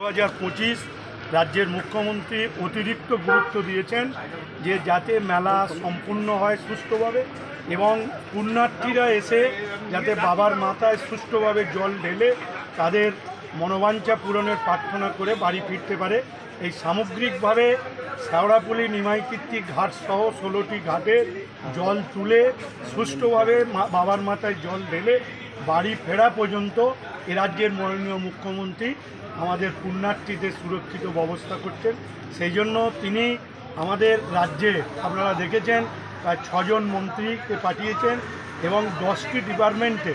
2025 রাজ্যের মুখ্যমন্ত্রী অতিরিক্ত গুরুত্ব দিয়েছেন যে যাতে মেলা সম্পূর্ণ হয় সুষ্ঠুভাবে এবং পুণ্যার্থীরা এসে যাতে বাবার মাথায় সুষ্ঠুভাবে জল ঢেলে তাদের মনোবাঞ্ছা পূরণের প্রার্থনা করে বাড়ি ফিরতে পারে। এই সামগ্রিকভাবে শেওড়াফুলি নিমাইকীর্তি ঘাট সহ 16টি ঘাটে জল তুলে সুষ্ঠুভাবে বাবার মাথায় জল ঢেলে বাড়ি ফেরা পর্যন্ত এ রাজ্যের মাননীয় মুখ্যমন্ত্রী আমাদের পুণ্যার্থীদের সুরক্ষিত ব্যবস্থা করছেন। সেই জন্য তিনি আমাদের রাজ্যে আপনারা দেখেছেন প্রায় 6 জন মন্ত্রীকে পাঠিয়েছেন এবং 10টি ডিপার্টমেন্টে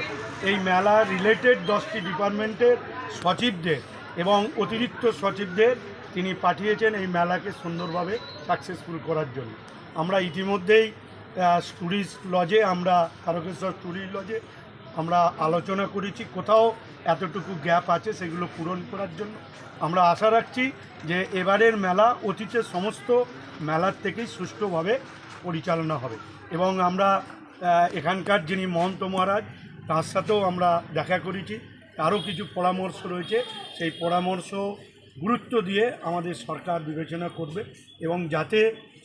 এই মেলা রিলেটেড 10টি ডিপার্টমেন্টের সচিবদের এবং অতিরিক্ত সচিবদের তিনি পাঠিয়েছেন এই মেলাকে সুন্দরভাবে সাকসেসফুল করার জন্য। আমরা ইতিমধ্যেই ট্যুরিস্ট লজে তারকেশ্বর ট্যুরিস্ট লজে আমরা আলোচনা করেছি, কোথাও এতটুকু গ্যাপ আছে সেগুলো পূরণ করার জন্য। আমরা আশা রাখছি যে এবারের মেলা অতীতের সমস্ত মেলার থেকেই সুষ্ঠুভাবে পরিচালনা হবে এবং আমরা এখানকার যিনি মহন্ত মহারাজ তার সাথেও আমরা দেখা করেছি, আরও কিছু পরামর্শ রয়েছে, সেই পরামর্শ গুরুত্ব দিয়ে আমাদের সরকার বিবেচনা করবে এবং যাতে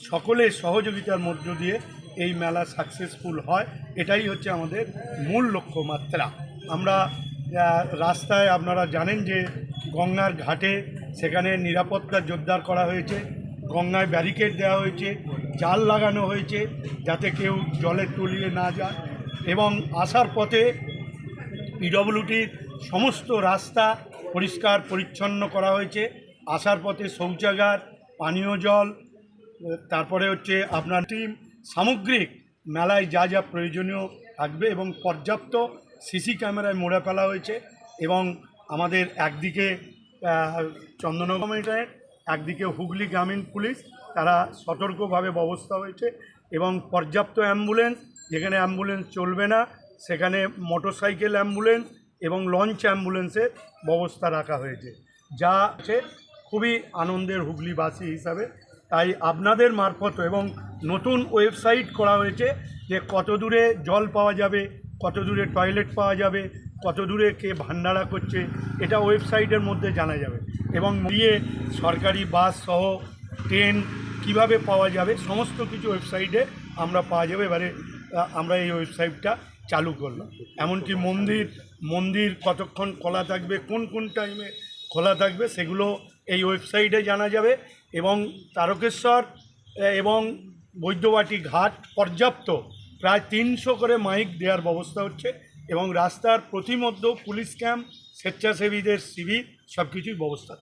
সকলের সহযোগিতার মধ্য দিয়ে এই মেলা সাকসেসফুল হয়, এটাই হচ্ছে আমাদের মূল লক্ষ্যমাত্রা। আমরা রাস্তায় আপনারা জানেন যে গঙ্গার ঘাটে সেখানে নিরাপত্তা জোরদার করা হয়েছে, গঙ্গায় ব্যারিকেড দেওয়া হয়েছে, জাল লাগানো হয়েছে যাতে কেউ জলে তলিয়ে না যায় এবং আসার পথে পিডব্লিউডির সমস্ত রাস্তা পরিষ্কার পরিচ্ছন্ন করা হয়েছে। আসার পথে শৌচাগার, পানীয় জল, তারপরে হচ্ছে আপনার টিম সামগ্রিক মেলায় যা যা প্রয়োজনীয় থাকবে এবং পর্যাপ্ত সিসি ক্যামেরায় মোড়া ফেলা হয়েছে এবং আমাদের একদিকে চন্দননগর কমিশনের, একদিকে হুগলি গ্রামীণ পুলিশ, তারা সতর্কভাবে ব্যবস্থা হয়েছে এবং পর্যাপ্ত অ্যাম্বুলেন্স, যেখানে অ্যাম্বুলেন্স চলবে না সেখানে মোটরসাইকেল অ্যাম্বুলেন্স এবং লঞ্চ অ্যাম্বুলেন্সের ব্যবস্থা রাখা হয়েছে, যা আছে খুবই আনন্দের হুগলিবাসী হিসাবে। তাই আপনাদের মারফত এবং নতুন ওয়েবসাইট করা হয়েছে যে কত দূরে জল পাওয়া যাবে, কত দূরে টয়লেট পাওয়া যাবে, কত দূরে কে ভান্ডারা করছে, এটা ওয়েবসাইটের মধ্যে জানা যাবে এবং দিয়ে সরকারি বাস সহ ট্রেন কিভাবে পাওয়া যাবে সমস্ত কিছু ওয়েবসাইটে আমরা পাওয়া যাবে। এবারে আমরা এই ওয়েবসাইটটা চালু করলাম, এমনকি মন্দির কতক্ষণ খোলা থাকবে, কোন কোন টাইমে খোলা থাকবে সেগুলো এই ওয়েবসাইটে জানা যাবে এবং তারকেশ্বর এবং বৈদ্যবাটি ঘাট পর্যাপ্ত প্রায় 300 করে মাইক দেওয়ার ব্যবস্থা হচ্ছে এবং রাস্তার প্রতিমধ্যে পুলিশ ক্যাম্প, স্বেচ্ছাসেবীদের শিবির সব কিছুই ব্যবস্থা।